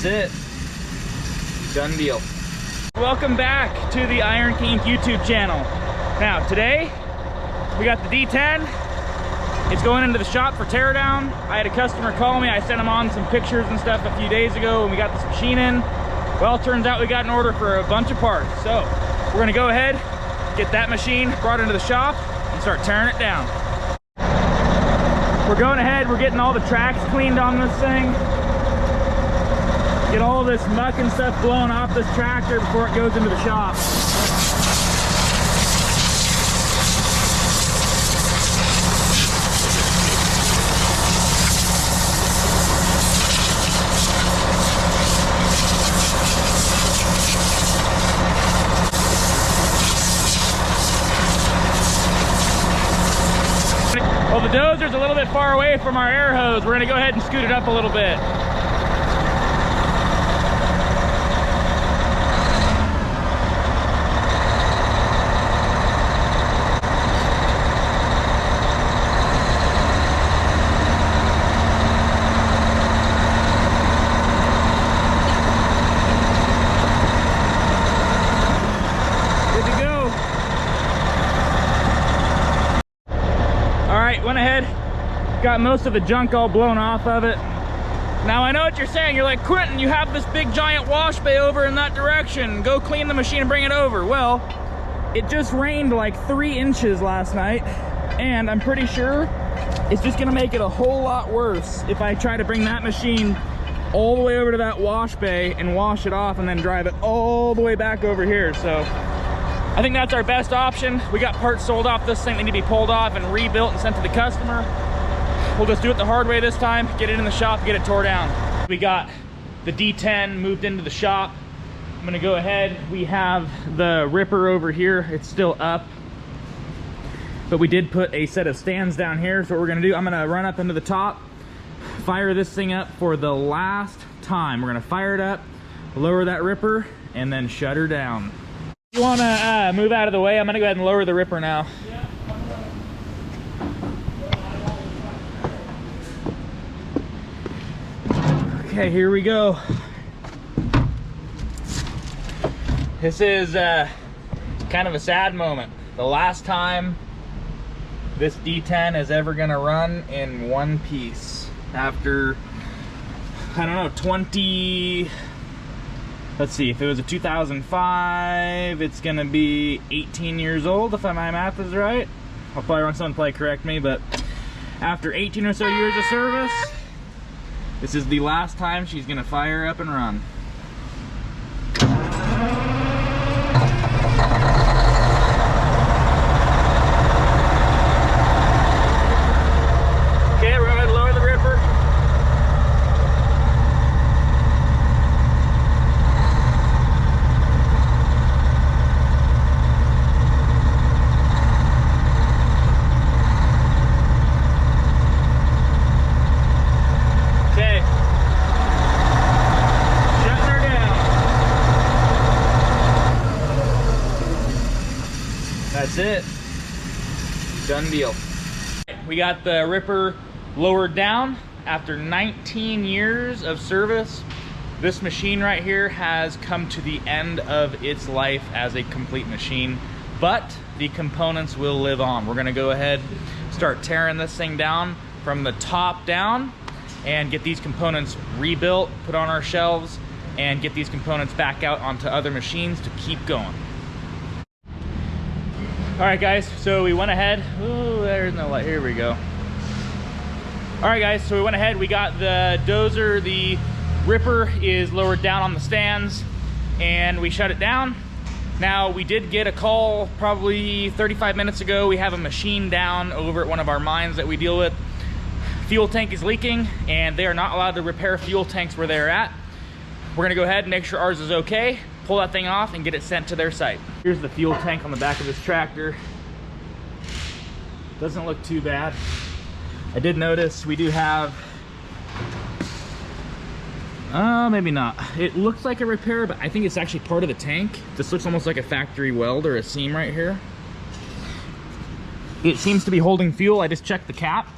That's it. Done deal. Welcome back to the Iron King YouTube channel. Now today, we got the D10. It's going into the shop for teardown. I had a customer call me. I sent him on some pictures and stuff a few days ago when we got this machine in. Well, it turns out we got an order for a bunch of parts. So we're gonna go ahead, get that machine brought into the shop and start tearing it down. We're going ahead, we're getting all the tracks cleaned on this thing. Get all this muck and stuff blown off this tractor before it goes into the shop. Well, the dozer's a little bit far away from our air hose. We're gonna go ahead and scoot it up a little bit. Went ahead, got most of the junk all blown off of it. Now I know what you're saying. You're like, Quentin, you have this big giant wash bay over in that direction. Go clean the machine and bring it over. Well, it just rained like 3 inches last night, and I'm pretty sure it's just gonna make it a whole lot worse if I try to bring that machine all the way over to that wash bay and wash it off and then drive it all the way back over here. So I think that's our best option. We got parts sold off this thing. They need to be pulled off and rebuilt and sent to the customer. We'll just do it the hard way this time, get it in the shop, get it tore down. We got the D10 moved into the shop. I'm gonna go ahead. We have the ripper over here. It's still up, but we did put a set of stands down here. So what we're gonna do, I'm gonna run up into the top, fire this thing up for the last time. We're gonna fire it up, lower that ripper, and then shut her down. You want to move out of the way? I'm going to go ahead and lower the ripper now. Okay, here we go. This is kind of a sad moment. The last time this D10 is ever going to run in one piece. After, I don't know, 20... Let's see, if it was a 2005, it's gonna be 18 years old, if my math is right. I'll probably run someone play correct me, but after 18 or so years of service, this is the last time she's gonna fire up and run. Okay, we're gonna lower the ripper. That's it. Done deal. We got the ripper lowered down. After 19 years of service, this machine right here has come to the end of its life as a complete machine, but the components will live on. We're gonna go ahead, start tearing this thing down from the top down and get these components rebuilt, put on our shelves, and get these components back out onto other machines to keep going. All right, guys, so we went ahead. Oh, there's no light. Here we go. All right, guys, so we went ahead. We got the dozer. The ripper is lowered down on the stands, and we shut it down. Now, we did get a call probably 35 minutes ago. We have a machine down over at one of our mines that we deal with. Fuel tank is leaking, and they are not allowed to repair fuel tanks where they're at. We're gonna go ahead and make sure ours is okay, pull that thing off, and get it sent to their site. Here's the fuel tank on the back of this tractor. Doesn't look too bad. I did notice we do have, maybe not. It looks like a repair, but I think it's actually part of the tank. This looks almost like a factory weld or a seam right here. It seems to be holding fuel. I just checked the cap.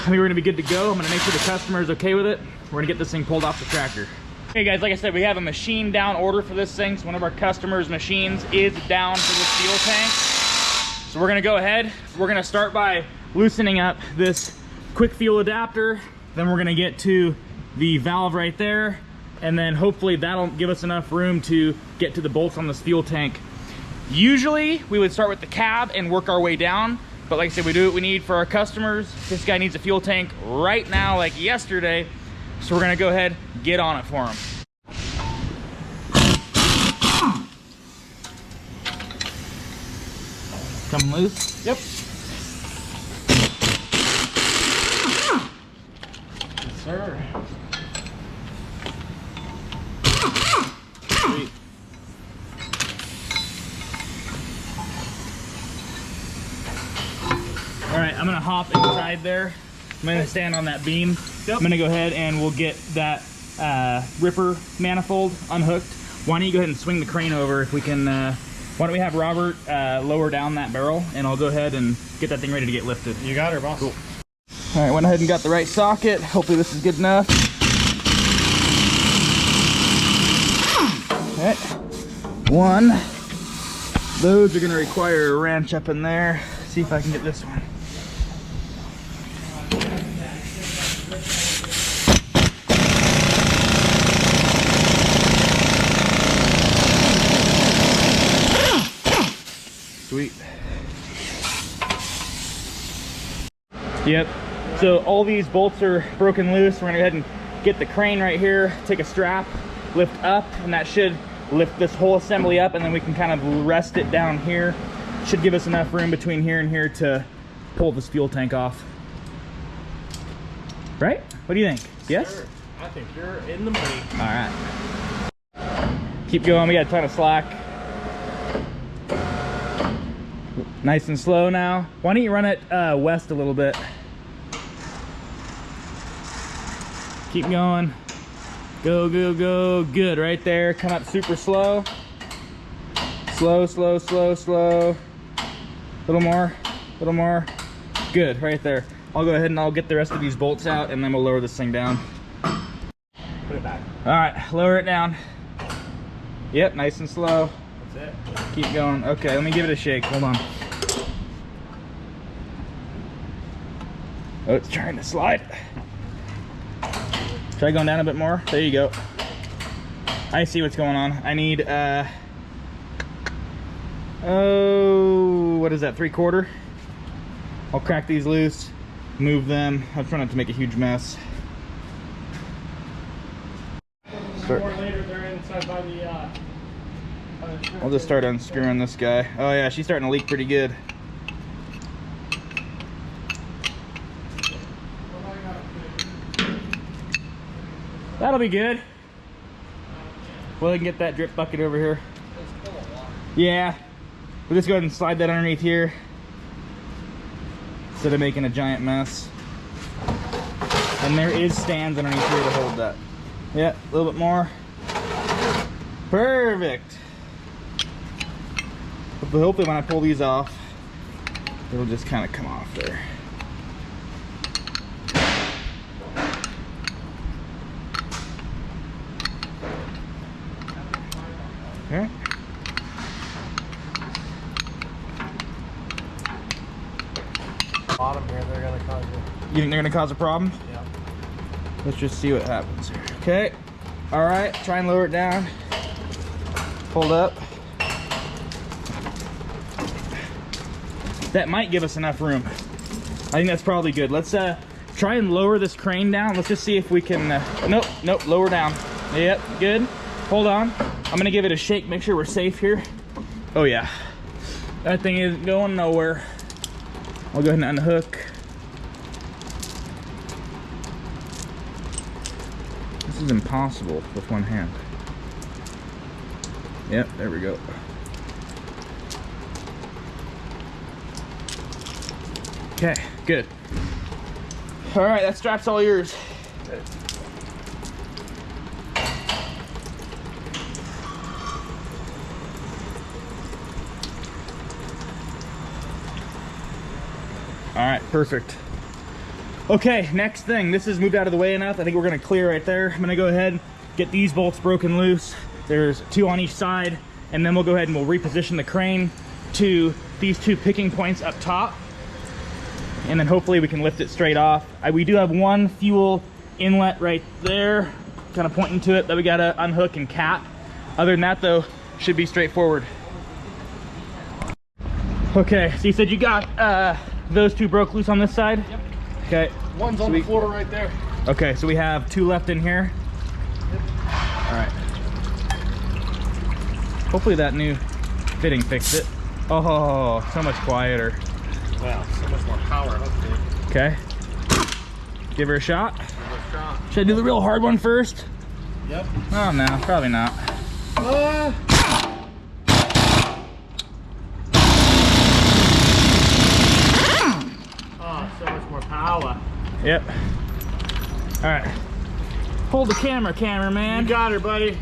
I mean, we're gonna be good to go. I'm gonna make sure the customer is okay with it. We're gonna get this thing pulled off the tractor. Hey guys, like I said, we have a machine down order for this thing. So one of our customers' machines is down for this fuel tank. So we're gonna go ahead. We're gonna start by loosening up this quick fuel adapter. Then we're gonna get to the valve right there. And then hopefully that'll give us enough room to get to the bolts on this fuel tank. Usually we would start with the cab and work our way down. But like I said, we do what we need for our customers. This guy needs a fuel tank right now, like yesterday. So we're gonna go ahead, get on it for him. Coming loose? Yep. Yes, sir. Sweet. All right, I'm gonna hop inside there. I'm gonna stand on that beam. Yep. I'm gonna go ahead and we'll get that ripper manifold unhooked. Why don't you go ahead and swing the crane over if we can, why don't we have Robert lower down that barrel and I'll go ahead and get that thing ready to get lifted. You got her, boss. Cool. All right, went ahead and got the right socket. Hopefully this is good enough. All right, one. Those are gonna require a wrench up in there. See if I can get this one. Sweet. Yep. So all these bolts are broken loose. We're gonna go ahead and get the crane right here, take a strap, lift up, and that should lift this whole assembly up, and then we can kind of rest it down here. Should give us enough room between here and here to pull this fuel tank off. Right? What do you think? Yes? Sure. I think you're in the money. All right. Keep going, we got a ton of slack. Nice and slow now. Why don't you run it west a little bit? Keep going. Go, go, go. Good, right there. Come up super slow. Slow, slow, slow, slow. Little more, little more. Good, right there. I'll go ahead and I'll get the rest of these bolts out and then we'll lower this thing down. Put it back. All right, lower it down. Yep, nice and slow. That's it. Keep going. Okay, let me give it a shake. Hold on. Oh, it's trying to slide. Try going down a bit more. There you go. I see what's going on. I need, oh, what is that, 3/4? I'll crack these loose, move them. I'm trying not to make a huge mess. More later, they're inside by the, I'll just start unscrewing this guy. Oh yeah, she's starting to leak pretty good. That'll be good. Well, I can get that drip bucket over here. Yeah. We'll just go ahead and slide that underneath here instead of making a giant mess. And there is stands underneath here to hold that. Yeah, a little bit more. Perfect. But hopefully when I pull these off, it'll just kind of come off there. Okay. bottom here, they're gonna cause you. You think they're gonna cause a problem? Yeah. Let's just see what happens here. Okay. All right, try and lower it down. Hold up. That might give us enough room. I think that's probably good. Let's try and lower this crane down. Let's just see if we can, nope, lower down. Yep, good. Hold on. I'm gonna give it a shake, make sure we're safe here. Oh yeah. That thing isn't going nowhere. I'll go ahead and unhook. This is impossible with one hand. Yep, there we go. Okay, good. All right, that strap's all yours. All right, perfect. Okay, next thing. This is moved out of the way enough. I think we're gonna clear right there. I'm gonna go ahead, get these bolts broken loose. There's 2 on each side, and then we'll go ahead and we'll reposition the crane to these 2 picking points up top, and then hopefully we can lift it straight off. We do have 1 fuel inlet right there, kind of pointing to it, that we gotta unhook and cap. Other than that though, should be straightforward. Okay, so you said you got those 2 broke loose on this side? Yep. Okay. One's on the floor right there. Okay, so we have 2 left in here. Yep. All right. Hopefully that new fitting fixed it. Oh, so much quieter. Wow, so much more power, hopefully. Okay. Give her a shot. Give her a shot. Should I do the real hard one first? Yep. Oh no, probably not. Oh, so much more power. Yep. All right. Hold the cameraman. You got her, buddy.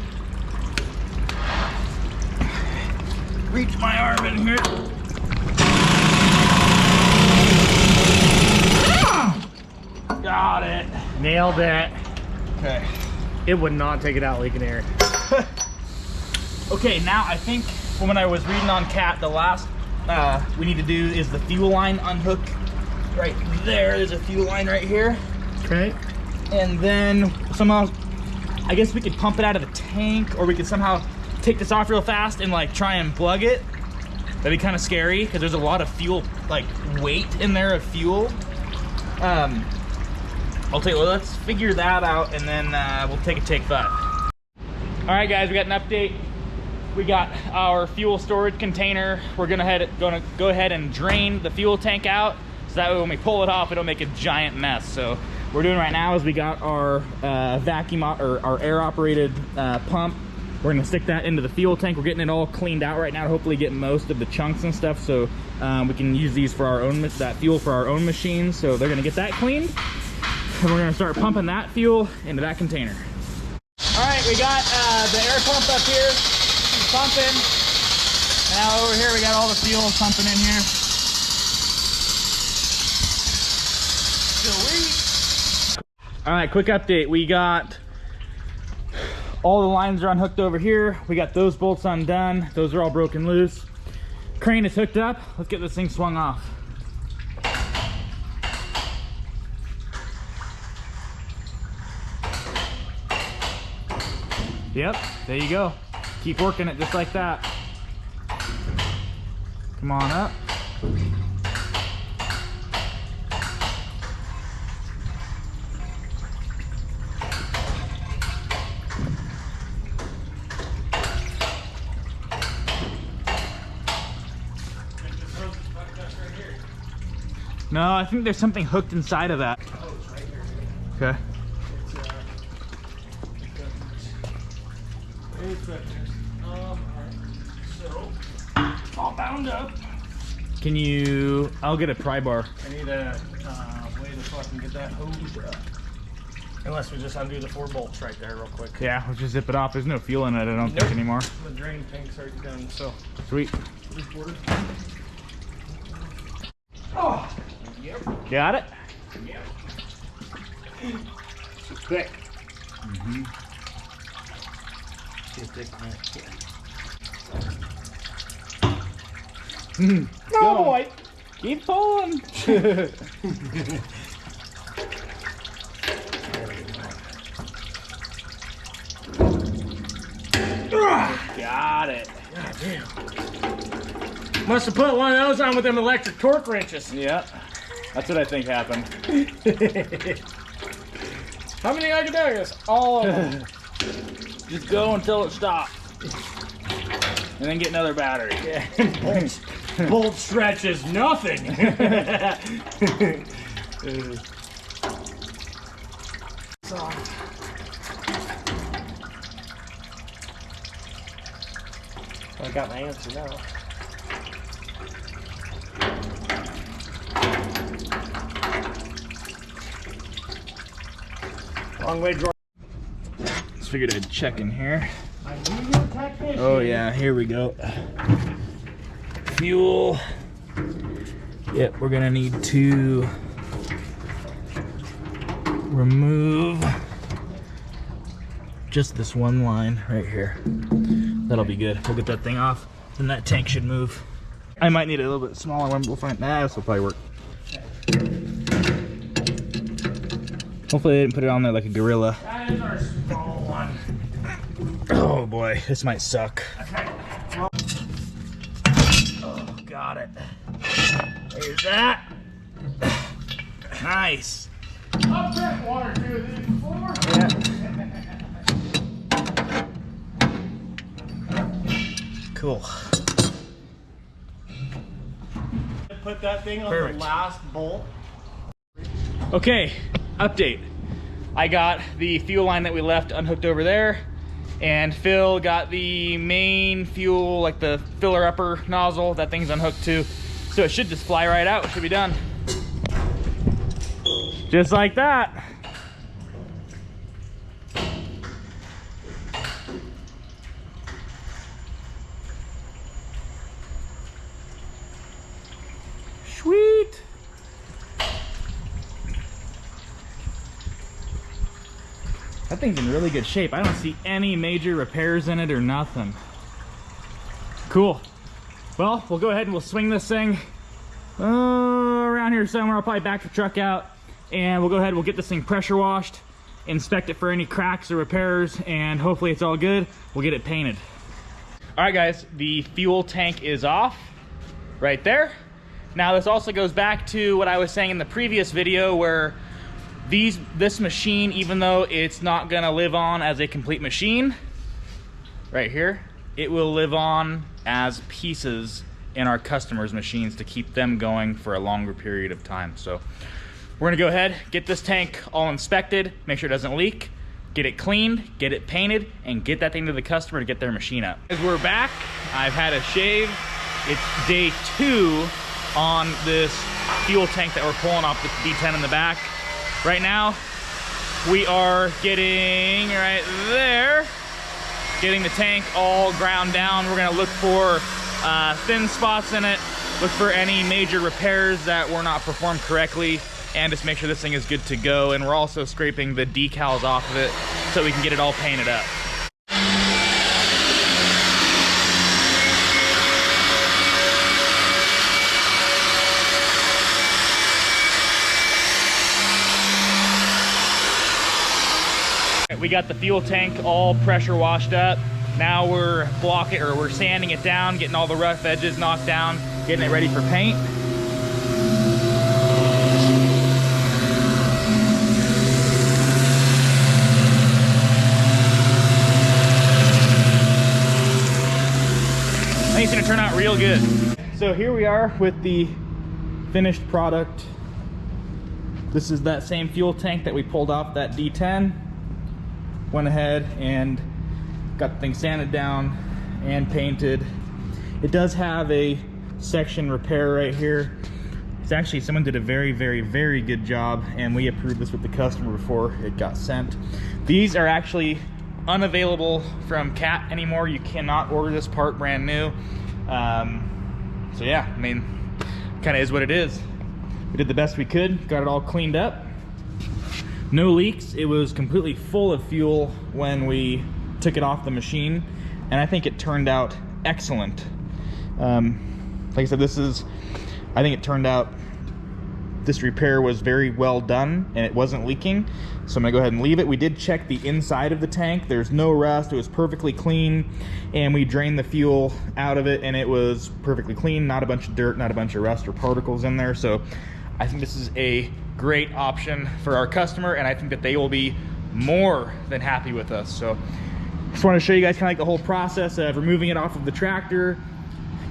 Reach my arm in here. Got it. Nailed it. Okay. It would not take it out leaking air. Okay, now I think from when I was reading on CAT, the last we need to do is the fuel line unhook. Right there, there's a fuel line right here. Okay. And then somehow, I guess we could pump it out of the tank, or we could somehow take this off real fast and like try and plug it. That'd be kind of scary because there's a lot of fuel, like weight in there of fuel. I'll tell you, well, let's figure that out, and then we'll take 5. All right, guys, we got an update. We got our fuel storage container. We're gonna go ahead and drain the fuel tank out, so that way when we pull it off, it'll make a giant mess. So what we're doing right now is we got our vacuum or our air-operated pump. We're gonna stick that into the fuel tank. We're getting it all cleaned out right now to hopefully get most of the chunks and stuff, so we can use these for our own, that fuel for our own machines. So they're gonna get that cleaned, and we're gonna start pumping that fuel into that container. All right, we got the air pump up here, it's pumping. Now over here we got all the fuel pumping in here. Sweet. All right, quick update. We got all the lines are unhooked over here. We got those bolts undone. Those are all broken loose. Crane is hooked up. Let's get this thing swung off. Yep, there you go. Keep working it just like that. Come on up. No, I think there's something hooked inside of that. Oh, it's right here. Okay. It's right there. Alright. So, all bound up. Can you, I'll get a pry bar. I need a way to fucking get that hose up. Unless we just undo the 4 bolts right there real quick. Yeah, let's just zip it off. There's no fuel in it, I don't think anymore. The drain tank's already done, so. Sweet. Reported. Oh, Yep. got it? Yep. It's thick. Mm-hmm. Too thick, man. No, boy. Keep pulling. Got it. God damn. Must have put one of those on with them electric torque wrenches. Yeah, that's what I think happened. How many I can do this? All of them. Just go until it stops. And then get another battery. Yeah. Bolt stretches nothing. So. I got my answer now. Long way draw. Just figured I'd check in here. I knew you were technician. Oh yeah, here we go. Fuel. Yep, we're gonna need to just this one line right here. That'll be good. We'll get that thing off, then that tank should move. I might need a little bit smaller one, but we'll find, this will probably work. Hopefully they didn't put it on there like a gorilla. That is our small one. Oh boy, this might suck. Okay. Well, Oh, got it. There's that. Nice. I've drank one or two of these before. Yeah. Cool. Put that thing on Perfect. the last bolt. Okay, update. I got the fuel line that we left unhooked over there, and Phil got the main fuel, like the filler upper nozzle, that thing's unhooked too. So it should just fly right out, it should be done. Just like that. Sweet. That thing's in really good shape. I don't see any major repairs in it or nothing. Cool. Well, we'll go ahead and we'll swing this thing around here somewhere. I'll probably back the truck out and we'll go ahead and we'll get this thing pressure washed, inspect it for any cracks or repairs, and hopefully it's all good. We'll get it painted. All right, guys, the fuel tank is off right there. Now, this also goes back to what I was saying in the previous video where this machine, even though it's not gonna live on as a complete machine, right here, it will live on as pieces in our customers' machines to keep them going for a longer period of time. So we're gonna go ahead, get this tank all inspected, make sure it doesn't leak, get it cleaned, get it painted, and get that thing to the customer to get their machine up. As we're back, I've had a shave. It's day 2 on this fuel tank that we're pulling off the D10 in the back. Right now, we are getting right there, getting the tank all ground down. We're gonna look for thin spots in it, look for any major repairs that were not performed correctly, and just make sure this thing is good to go. And we're also scraping the decals off of it so we can get it all painted up. We got the fuel tank all pressure washed up. Now we're we're sanding it down, getting all the rough edges knocked down, getting it ready for paint. I think it's gonna turn out real good. So here we are with the finished product. This is that same fuel tank that we pulled off that D10. Went ahead and got the thing sanded down and painted. It does have a section repair right here. It's actually, someone did a very, very, very good job, and we approved this with the customer before it got sent. These are actually unavailable from CAT anymore. You cannot order this part brand new. So yeah, I mean, kind of is what it is. We did the best we could, got it all cleaned up. No leaks. It was completely full of fuel when we took it off the machine, and I think it turned out excellent. Like I said, I think it turned out, this repair was very well done and it wasn't leaking. So I'm gonna go ahead and leave it. We did check the inside of the tank. There's no rust, it was perfectly clean, and we drained the fuel out of it and it was perfectly clean, not a bunch of dirt, not a bunch of rust or particles in there. So I think this is a great option for our customer, and I think that they will be more than happy with us. So just want to show you guys kind of like the whole process of removing it off of the tractor,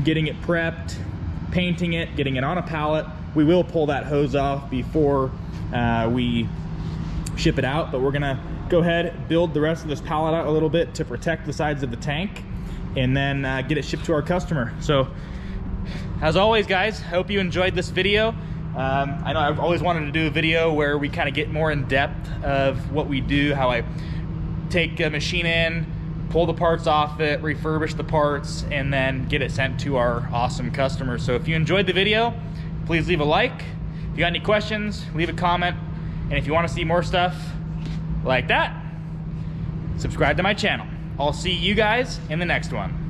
getting it prepped, painting it, getting it on a pallet. We will pull that hose off before we ship it out, but we're gonna go ahead, build the rest of this pallet out a little bit to protect the sides of the tank, and then get it shipped to our customer. So as always, guys, I hope you enjoyed this video. I know I've always wanted to do a video where we kind of get more in depth of what we do, how I take a machine in, pull the parts off it, refurbish the parts, and then get it sent to our awesome customers. So if you enjoyed the video, please leave a like. If you got any questions, leave a comment. And if you want to see more stuff like that, subscribe to my channel. I'll see you guys in the next one.